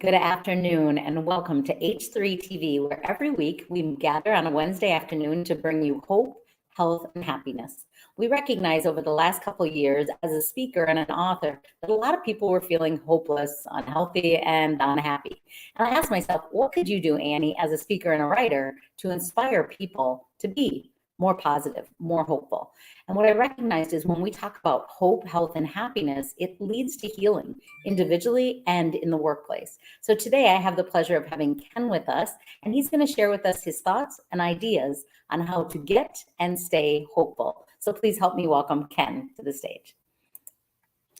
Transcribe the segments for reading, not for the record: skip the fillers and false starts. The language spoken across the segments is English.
Good afternoon and welcome to H3 TV, where every week we gather on a Wednesday afternoon to bring you hope, health, and happiness. We recognize over the last couple of years as a speaker and an author that a lot of people were feeling hopeless, unhealthy, and unhappy. And I asked myself, what could you do, Annie, as a speaker and a writer to inspire people to be more positive, more hopeful? And what I recognized is when we talk about hope, health, and happiness, it leads to healing individually and in the workplace. So today I have the pleasure of having Ken with us, and he's going to share with us his thoughts and ideas on how to get and stay hopeful. So please help me welcome Ken to the stage.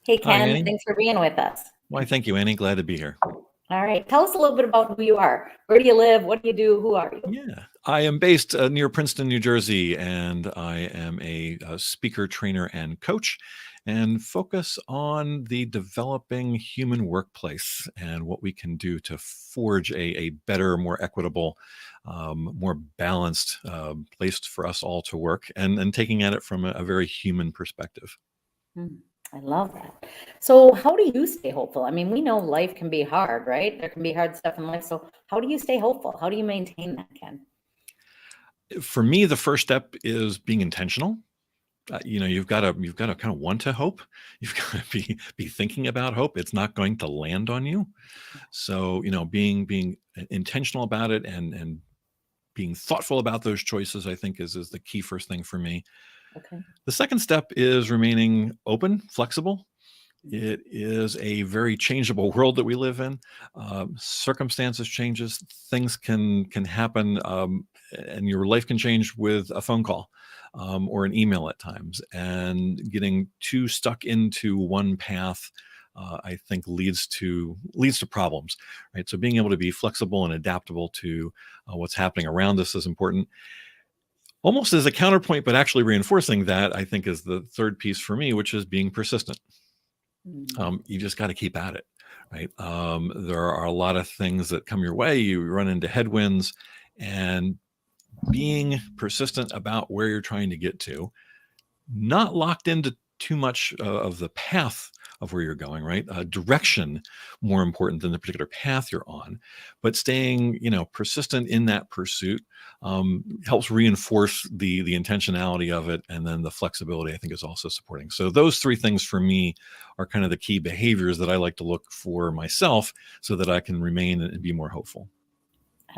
Hey, Hi, Ken, Annie. thanks for being with us. Why, thank you, Annie. Glad to be here. All right. Tell us a little bit about who you are. Where do you live? What do you do? Who are you? Yeah, I am based near Princeton, New Jersey, and I am a speaker, trainer, and coach, and focus on the developing human workplace and what we can do to forge a better, more equitable, more balanced place for us all to work, and taking at it from a very human perspective. I love that. So how do you stay hopeful? I mean, we know life can be hard, right? There can be hard stuff in life. So how do you stay hopeful? How do you maintain that, Ken? For me, the first step is being intentional. You've got to kind of want to hope. You've got to be thinking about hope. It's not going to land on you. So being intentional about it and being thoughtful about those choices, I think is the key first thing for me. Okay. The second step is remaining open, flexible. It is a very changeable world that we live in. Circumstances changes, things can happen, and your life can change with a phone call or an email at times. And getting too stuck into one path, I think leads to problems, right? So being able to be flexible and adaptable to what's happening around us is important. Almost as a counterpoint, but actually reinforcing that, I think is the third piece for me, which is being persistent. You just got to keep at it, right? There are a lot of things that come your way. You run into headwinds, and being persistent about where you're trying to get to, not locked into too much of the path of where you're going, right? Direction more important than the particular path you're on, but staying, persistent in that pursuit helps reinforce the intentionality of it, and then the flexibility I think is also supporting. So those three things for me are kind of the key behaviors that I like to look for myself, so that I can remain and be more hopeful.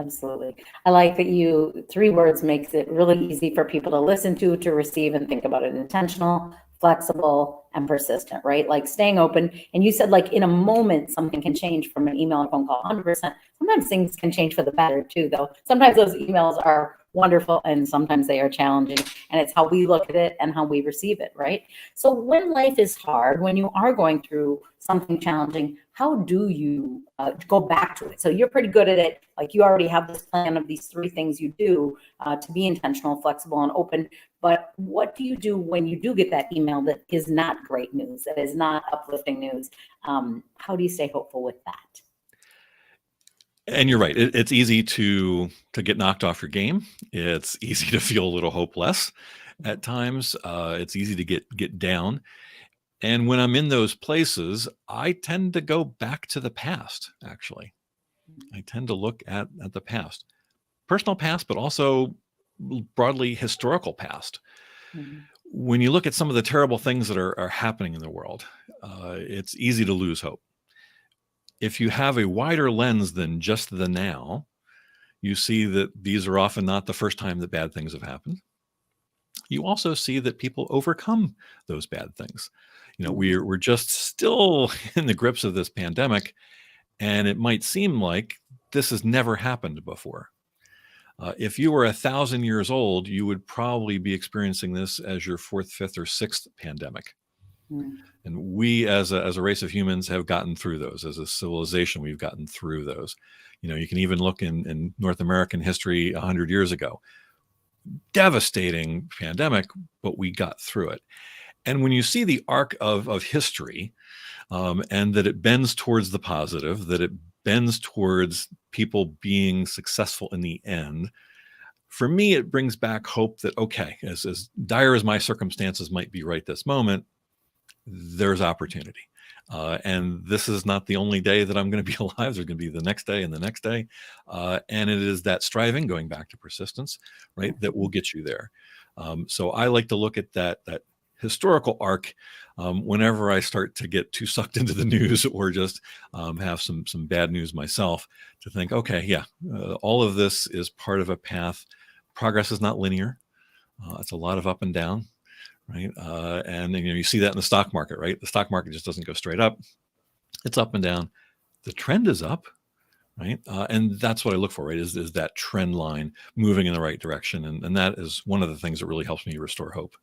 Absolutely. I like that three words makes it really easy for people to listen to receive and think about it. Intentional, flexible, and persistent, right? Like staying open. And you said like in a moment, something can change from an email or phone call, 100%. Sometimes things can change for the better too, though. Sometimes those emails are wonderful and sometimes they are challenging, and it's how we look at it and how we receive it, right? So when life is hard, when you are going through something challenging, how do you go back to it? So you're pretty good at it. Like you already have this plan of these three things you do to be intentional, flexible, and open. But what do you do when you do get that email that is not great news, that is not uplifting news? How do you stay hopeful with that? And you're right. It's easy to get knocked off your game. It's easy to feel a little hopeless at times. It's easy to get down. And when I'm in those places, I tend to go back to the past, actually. I tend to look at the past, personal past, but also broadly historical past. When you look at some of the terrible things that are happening in the world, it's easy to lose hope. If you have a wider lens than just the now, you see that these are often not the first time that bad things have happened. You also see that people overcome those bad things. We're just still in the grips of this pandemic, and it might seem like this has never happened before. If you were 1,000 years old, you would probably be experiencing this as your fourth, fifth, or sixth pandemic. And we, as a race of humans, have gotten through those. As a civilization, we've gotten through those. You can even look in North American history 100 years ago. Devastating pandemic, but we got through it. And when you see the arc of history, and that it bends towards the positive, that it bends towards people being successful in the end, for me, it brings back hope that, okay, as dire as my circumstances might be right this moment, there's opportunity. And this is not the only day that I'm going to be alive. There's going to be the next day and the next day. And it is that striving, going back to persistence, right, that will get you there. So I like to look at that historical arc whenever I start to get too sucked into the news or just have some bad news myself, to think, okay, yeah, all of this is part of a path. Progress is not linear. It's a lot of up and down, right? And you see that in the stock market, right? The stock market just doesn't go straight up. It's up and down. The trend is up, right? And that's what I look for, right? Is that trend line moving in the right direction? And that is one of the things that really helps me restore hope.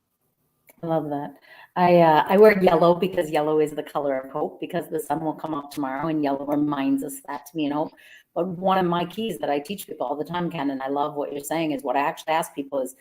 I love that. I wear yellow because yellow is the color of hope, because the sun will come up tomorrow, and yellow reminds us that to be in hope. But one of my keys that I teach people all the time, Ken, and I love what you're saying, is what I actually ask people is,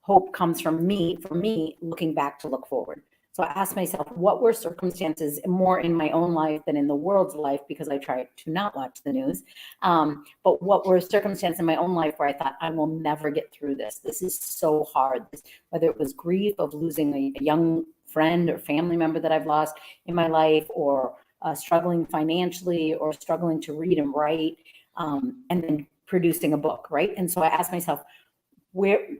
hope comes from me, for me, looking back to look forward. So I asked myself, what were circumstances more in my own life than in the world's life, because I try to not watch the news. But what were circumstances in my own life where I thought, I will never get through this. This is so hard. Whether it was grief of losing a young friend or family member that I've lost in my life, or struggling financially, or struggling to read and write, and then producing a book, right? And so I asked myself,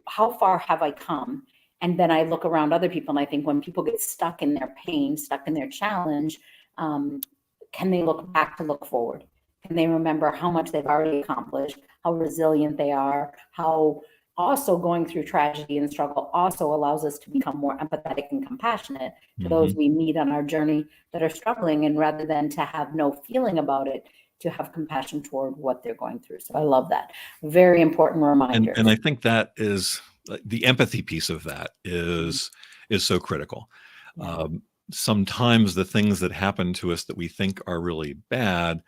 how far have I come? And then I look around other people, and I think, when people get stuck in their pain, stuck in their challenge, can they look back to look forward? Can they remember how much they've already accomplished, how resilient they are, how also going through tragedy and struggle also allows us to become more empathetic and compassionate to those we meet on our journey that are struggling, and rather than to have no feeling about it, to have compassion toward what they're going through. So I love that. Very important reminder. And I think that is the empathy piece of that is so critical. Yeah. Sometimes the things that happen to us that we think are really bad,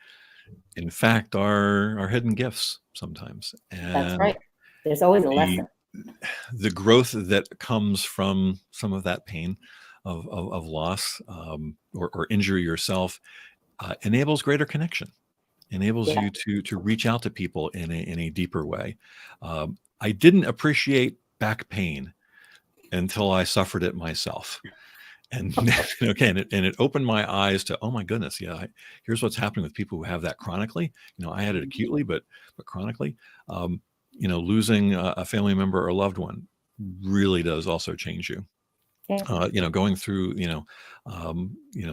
in fact, are hidden gifts sometimes. That's And right. There's always a lesson. the growth that comes from some of that pain of loss, or injury yourself, enables greater connection, enables Yeah. you to reach out to people in a deeper way. I didn't appreciate back pain until I suffered it myself. And okay, and it opened my eyes to, oh my goodness, yeah, here's what's happening with people who have that chronically. I had it acutely, but chronically. Losing a family member or loved one really does also change you. Yeah. Going through,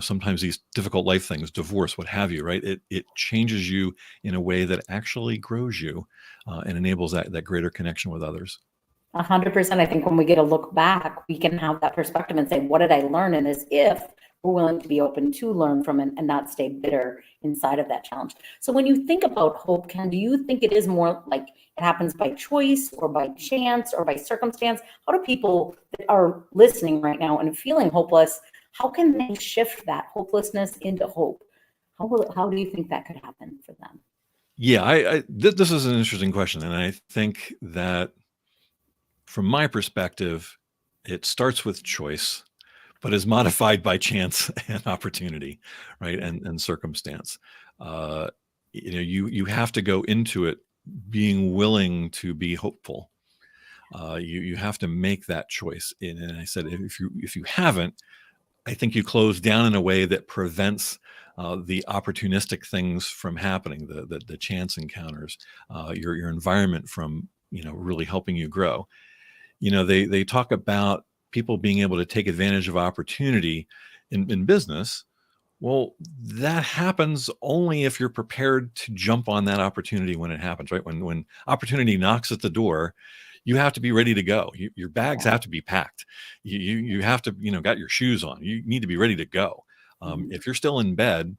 sometimes these difficult life things, divorce, what have you, right? It changes you in a way that actually grows you, and enables that greater connection with others. 100%. I think when we get a look back, we can have that perspective and say, what did I learn? And as if we're willing to be open to learn from it and not stay bitter inside of that challenge. So when you think about hope, Ken, do you think it is more like it happens by choice, or by chance, or by circumstance? How do people that are listening right now and feeling hopeless, how can they shift that hopelessness into hope? How do you think that could happen for them? Yeah, this is an interesting question, and I think that from my perspective, it starts with choice, but is modified by chance and opportunity, right? And circumstance. You have to go into it being willing to be hopeful. You have to make that choice. And I said, if you haven't, I think you close down in a way that prevents the opportunistic things from happening, the chance encounters, your environment from really helping you grow. They talk about people being able to take advantage of opportunity in business. Well, that happens only if you're prepared to jump on that opportunity when it happens, right? When opportunity knocks at the door, you have to be ready to go. Your bags have to be packed. You have to, got your shoes on. You need to be ready to go. If you're still in bed,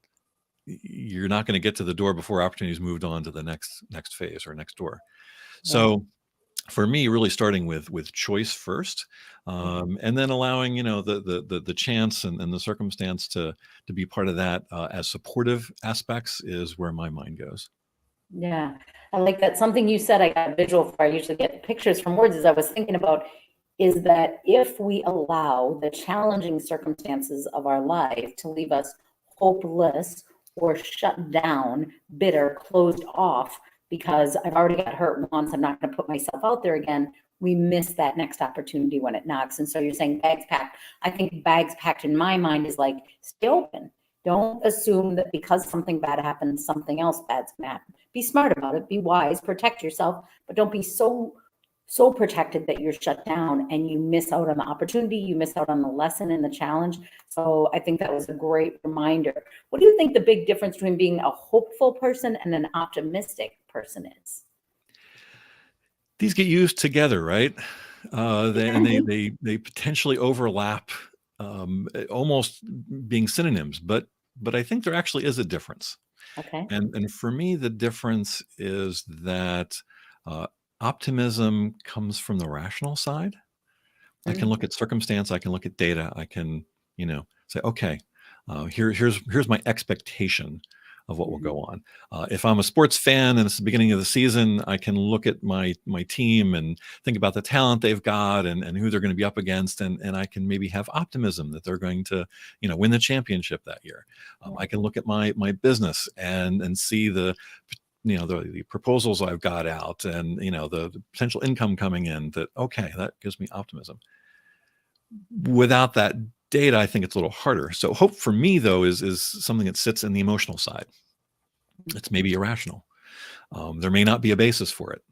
you're not going to get to the door before opportunity's moved on to the next phase or next door. So for me, really starting with choice first, and then allowing the chance and the circumstance to be part of that, as supportive aspects, is where my mind goes. Yeah, I like that. Something you said, I got a visual for. I usually get pictures from words, as I was thinking about, is that if we allow the challenging circumstances of our life to leave us hopeless, or shut down, bitter, closed off, because I've already got hurt once, I'm not going to put myself out there again, we miss that next opportunity when it knocks. And so you're saying bags packed. I think bags packed in my mind is like, stay open. Don't assume that because something bad happens, something else bad's gonna happen. Be smart about it, be wise, protect yourself, but don't be so protected that you're shut down and you miss out on the opportunity, you miss out on the lesson and the challenge. So I think that was a great reminder. What do you think the big difference between being a hopeful person and an optimistic person is? These get used together, right? They potentially overlap, almost being synonyms, but I think there actually is a difference. Okay. And for me, the difference is that uh, optimism comes from the rational side. I can Mhm. look at circumstance, I can look at data, I can, say, okay, here's my expectation of what will Mhm. go on. If I'm a sports fan and it's the beginning of the season, I can look at my team and think about the talent they've got and who they're going to be up against, and I can maybe have optimism that they're going to, win the championship that year. I can look at my business and see the proposals I've got out and the potential income coming in. That okay, that gives me optimism. Without that data, I think it's a little harder. So hope for me though is something that sits in the emotional side. It's maybe irrational. There may not be a basis for it.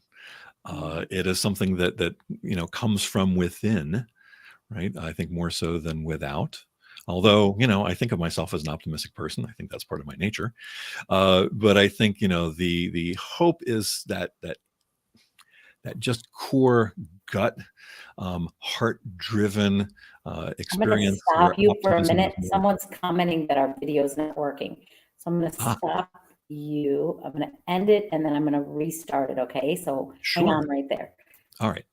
It is something that comes from within, right? I think more so than without. Although I think of myself as an optimistic person. I think that's part of my nature. But I think the hope is that just core gut, heart-driven I'm going to experience stop where you for a optimism is minute. more. Someone's commenting that our video is not working. So I'm going to Ah, stop you. I'm going to end it and then I'm going to restart it. Okay. So hang sure. on right there. All right.